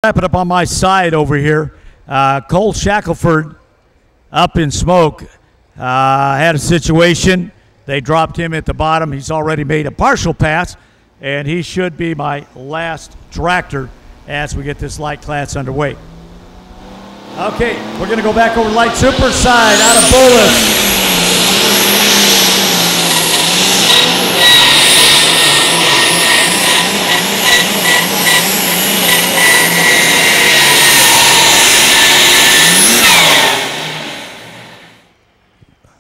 Wrap it up on my side over here. Cole Shackelford up in smoke. Had a situation. They dropped him at the bottom. He's already made a partial pass, and he should be my last tractor as we get this light class underway. Okay, we're going to go back over light super side out of Bolus.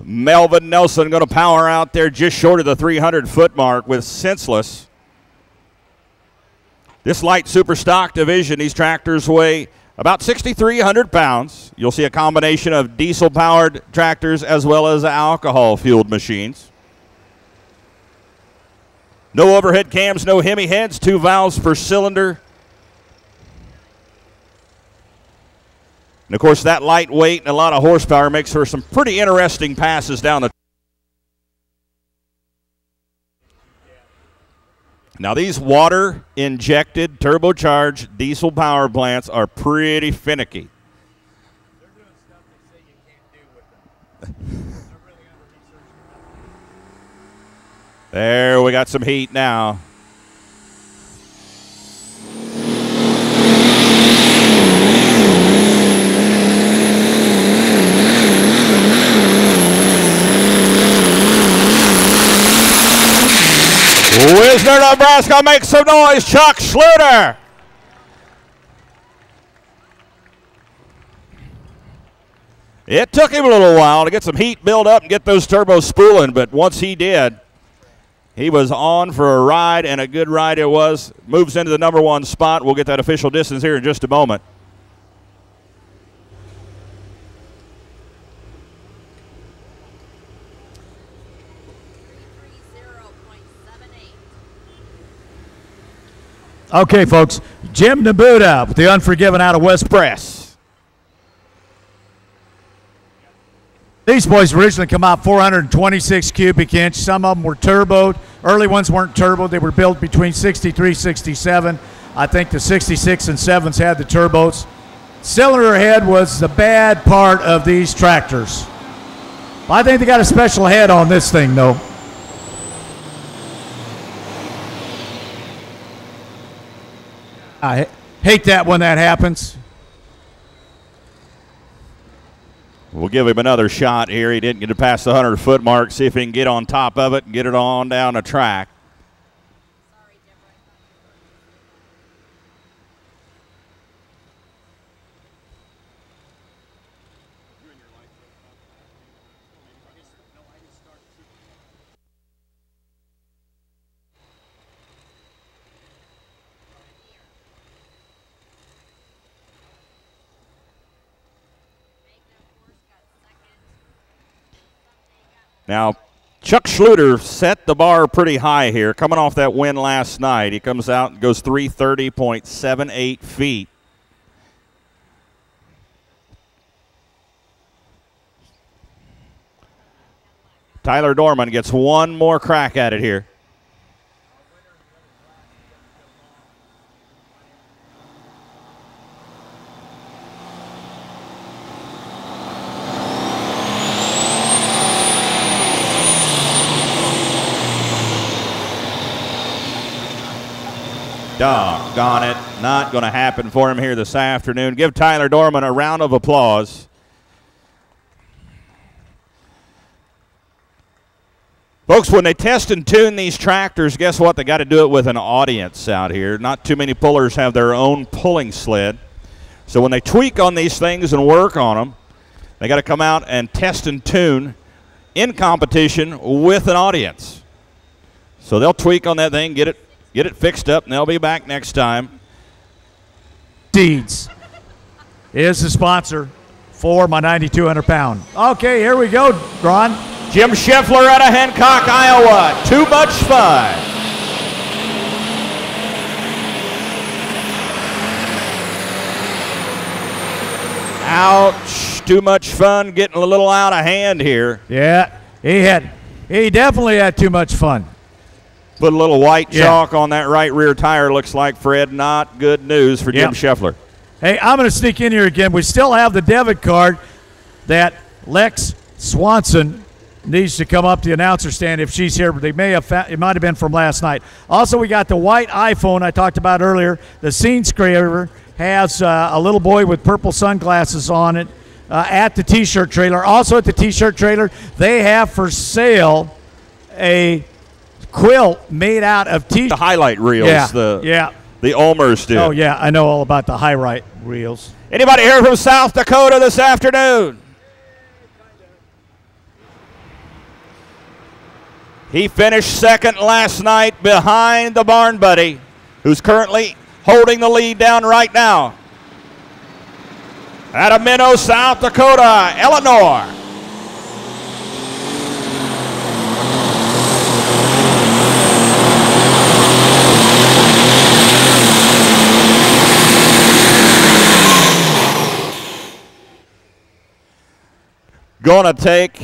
Melvin Nelson going to power out there just short of the 300-foot mark with Senseless. This light super stock division, these tractors weigh about 6,300 pounds. You'll see a combination of diesel-powered tractors as well as alcohol-fueled machines. No overhead cams, no Hemi heads, 2 valves per cylinder. And, of course, that lightweight and a lot of horsepower makes for some pretty interesting passes down the. Now, these water-injected, turbocharged diesel power plants are pretty finicky. They're doing stuff they say you can't do with them. They're really under research. There, we got some heat now. Wisner, Nebraska makes some noise. Chuck Schluter. It took him a little while to get some heat built up and get those turbos spooling, but once he did, he was on for a ride, and a good ride it was. Moves into the number 1 spot. We'll get that official distance here in just a moment. Okay, folks, Jim Nabuda with the Unforgiven out of West Press. These boys originally come out 426 cubic inch. Some of them were turboed. Early ones weren't turboed. They were built between 63, 67. I think the 66 and 7s had the turbos. Cylinder head was the bad part of these tractors. I think they got a special head on this thing, though. I hate that when that happens. We'll give him another shot here. He didn't get to pass the 100-foot mark. See if he can get on top of it and get it on down the track. Now, Chuck Schluter set the bar pretty high here. Coming off that win last night, he comes out and goes 330.78 feet. Tyler Dorman gets one more crack at it here. Doggone it. Not going to happen for him here this afternoon. Give Tyler Dorman a round of applause. Folks, when they test and tune these tractors, guess what? They got to do it with an audience out here. Not too many pullers have their own pulling sled. So when they tweak on these things and work on them, they got to come out and test and tune in competition with an audience. So they'll tweak on that thing, get it fixed up, and they'll be back next time. Deeds is the sponsor for my 9,200 pound. Okay, here we go, Ron. Jim Scheffler out of Hancock, Iowa. Too much fun. Ouch. Too much fun, getting a little out of hand here. Yeah, he definitely had too much fun. Put a little white chalk on that right rear tire, looks like, Fred. Not good news for Jim Scheffler. Hey, I'm going to sneak in here again. We still have the debit card that Lex Swanson needs to come up to the announcer stand if she's here, but they may have it might have been from last night. Also, we got the white iPhone I talked about earlier. The scene scraper has a little boy with purple sunglasses on it at the T-shirt trailer. Also at the T-shirt trailer, they have for sale a quilt made out of T-shirts. The highlight reels. Yeah. The Ulmers do. Oh, yeah, I know all about the highlight reels. Anybody here from South Dakota this afternoon? He finished second last night behind the Barn Buddy, who's currently holding the lead down right now. Out of Minnow, South Dakota, Eleanor. Going to take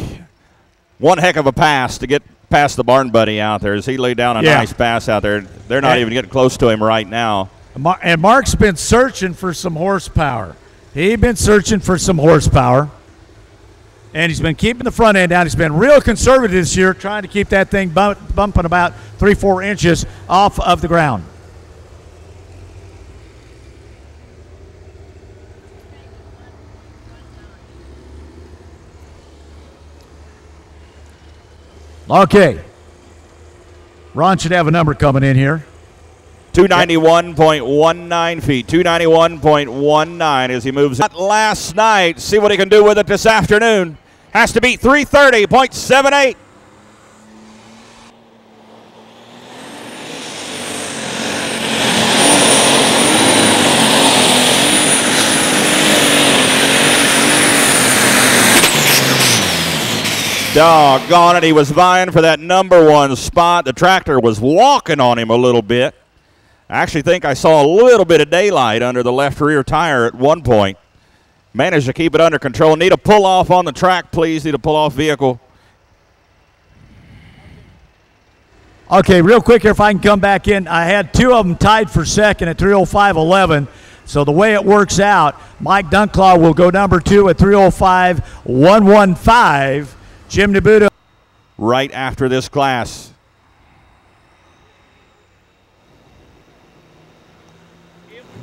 one heck of a pass to get past the Barn Buddy out there as he laid down a nice pass out there. They're not even getting close to him right now. And Mark's been searching for some horsepower. He's been searching for some horsepower. And he's been keeping the front end down. He's been real conservative this year, trying to keep that thing bumping about 3-4 inches off of the ground. Okay. Ron should have a number coming in here. 291.19 feet. 291.19 as he moves. Last night, see what he can do with it this afternoon. Has to beat 330.78. Doggone it, he was vying for that number one spot. The tractor was walking on him a little bit. I actually think I saw a little bit of daylight under the left rear tire at one point. Managed to keep it under control. Need a pull-off on the track, please. Need a pull-off vehicle. Okay, real quick here, if I can come back in. I had two of them tied for second at 3:05.11. So the way it works out, Mike Dunclaw will go number two at 3:05.115. Jim Nabuto. Right after this class.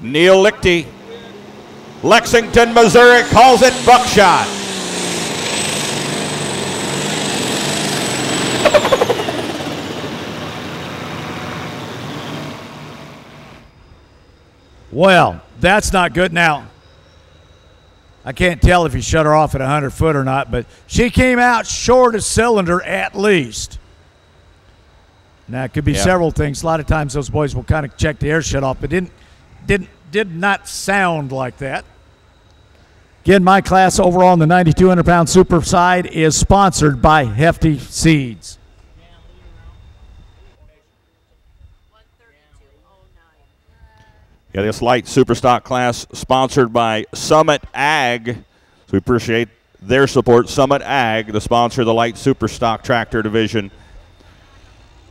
Neil Lichty, Lexington, Missouri, calls it buckshot. Well, that's not good. Now, I can't tell if he shut her off at 100 foot or not, but she came out short a cylinder at least. Now, it could be several things. A lot of times those boys will kind of check the air shut off, but did not sound like that. Again, my class overall in the 9,200-pound super side is sponsored by Hefty Seeds. Yeah, this light super stock class sponsored by Summit Ag. So we appreciate their support. Summit Ag, the sponsor of the light super stock tractor division.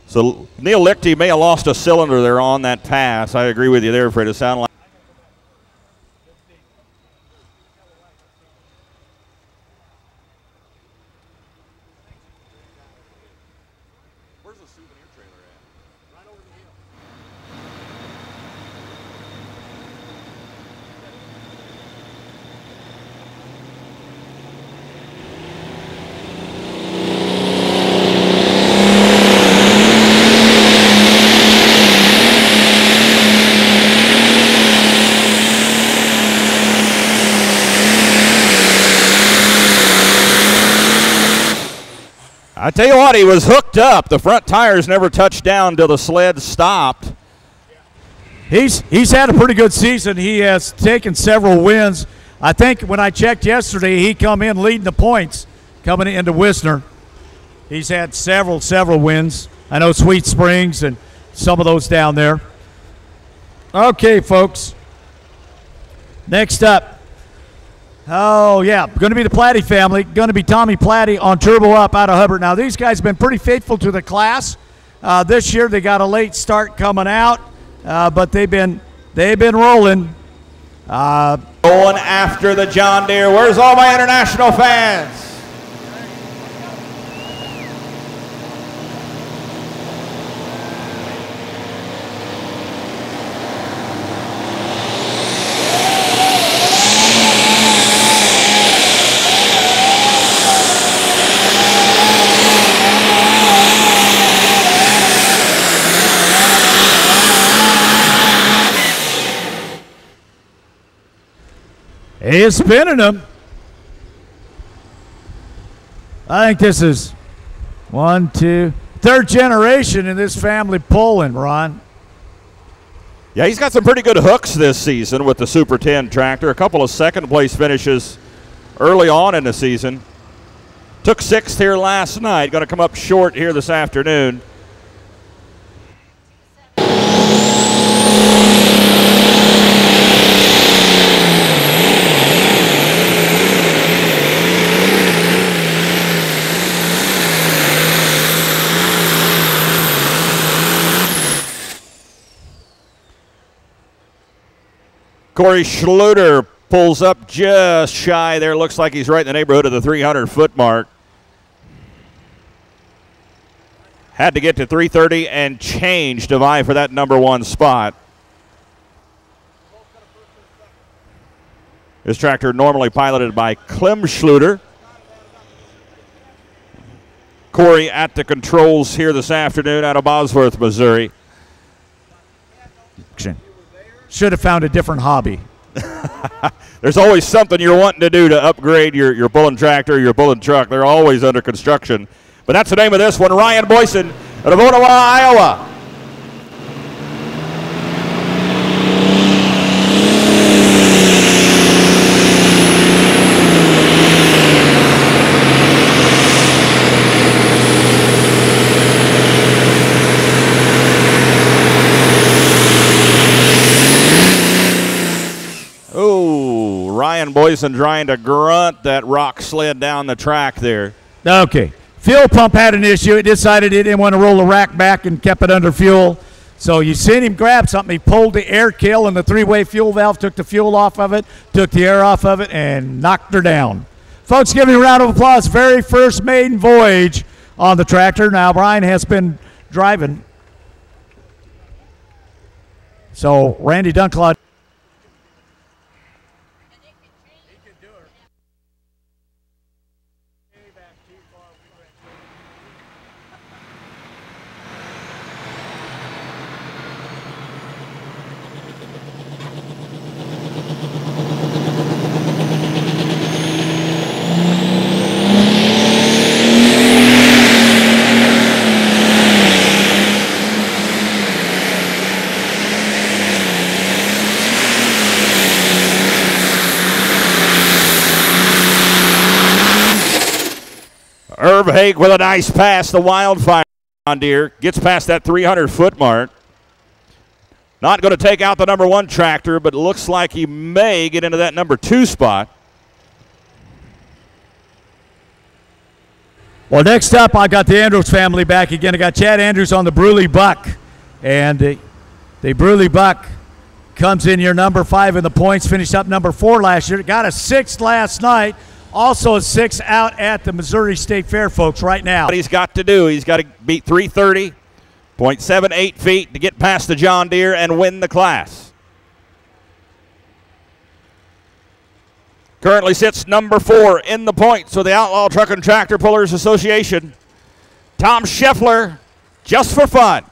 So Neil Lichty may have lost a cylinder there on that pass. I agree with you there, Fred. It sounded like. Where's the souvenir trailer at? Right over the hill. I tell you what, he was hooked up. The front tires never touched down until the sled stopped. He's had a pretty good season. He has taken several wins. I think when I checked yesterday, he come in leading the points coming into Wisner. He's had several wins. I know Sweet Springs and some of those down there. Okay, folks. Next up. Oh, yeah, going to be the Platty family. Going to be Tommy Platty on Turbo Up out of Hubbard. Now, these guys have been pretty faithful to the class. This year they got a late start coming out, but they've been rolling. Going after the John Deere. Where's all my international fans? He is spinning them. I think this is third generation in this family pulling, Ron. Yeah, he's got some pretty good hooks this season with the Super 10 tractor. A couple of second-place finishes early on in the season. Took sixth here last night. Going to come up short here this afternoon. Corey Schluter pulls up just shy there. Looks like he's right in the neighborhood of the 300-foot mark. Had to get to 330 and change to vie for that number one spot. This tractor normally piloted by Clem Schluter. Corey at the controls here this afternoon out of Bosworth, Missouri. Should have found a different hobby. There's always something you're wanting to do to upgrade your pulling tractor, your pulling truck. They're always under construction. But that's the name of this one, Ryan Boyson out of Ottawa, Iowa. Ryan Boyson trying to grunt that rock sled down the track there. Okay. Fuel pump had an issue. It decided it didn't want to roll the rack back and kept it under fuel. So you seen him grab something. He pulled the air kill and the three-way fuel valve, took the fuel off of it, took the air off of it, and knocked her down. Folks, give me a round of applause. Very first maiden voyage on the tractor. Now, Brian has been driving. So, Randy Dunclaw. Herb Haig with a nice pass. The Wildfire on Deere gets past that 300-foot mark. Not going to take out the number one tractor, but looks like he may get into that number two spot. Well, next up, I got the Andrews family back again. I got Chad Andrews on the Bruley Buck. And the Bruley Buck comes in here number 5 in the points, finished up number 4 last year. Got a 6th last night. Also a 6 out at the Missouri State Fair, folks, right now. What he's got to do, he's got to beat 330.78 feet to get past the John Deere and win the class. Currently sits number 4 in the points for the Outlaw Truck and Tractor Pullers Association. Tom Scheffler, just for fun.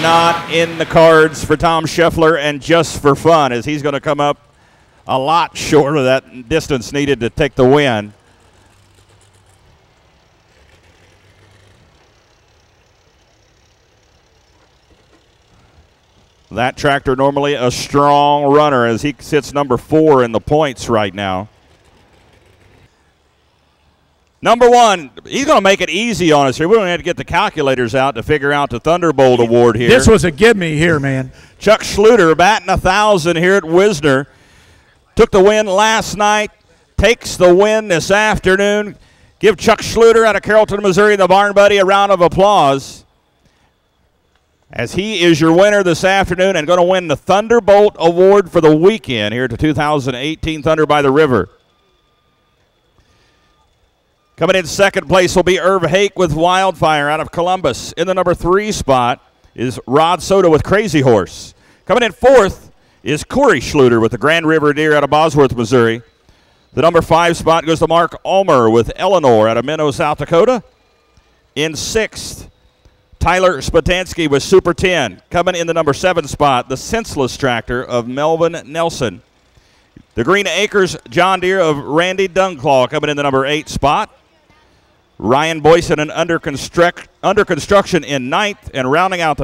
Not in the cards for Tom Scheffler and just for fun, as he's going to come up a lot short of that distance needed to take the win. That tractor normally a strong runner, as he sits number 4 in the points right now. Number 1, he's going to make it easy on us here. We don't have to get the calculators out to figure out the Thunderbolt Award here. This was a give-me here, man. Chuck Schluter batting 1,000 here at Wisner. Took the win last night, takes the win this afternoon. Give Chuck Schluter out of Carrollton, Missouri, the Barn Buddy, a round of applause, as he is your winner this afternoon and going to win the Thunderbolt Award for the weekend here at the 2018 Thunder by the River. Coming in second place will be Irv Hake with Wildfire out of Columbus. In the number 3 spot is Rod Soda with Crazy Horse. Coming in fourth is Corey Schluter with the Grand River Deere out of Bosworth, Missouri. The number 5 spot goes to Mark Ulmer with Eleanor out of Minnow, South Dakota. In sixth, Tyler Spatansky with Super 10. Coming in the number 7 spot, the Senseless Tractor of Melvin Nelson. The Green Acres John Deere of Randy Dunclaw coming in the number 8 spot. Ryan Boyson and under construction in 9th, and rounding out the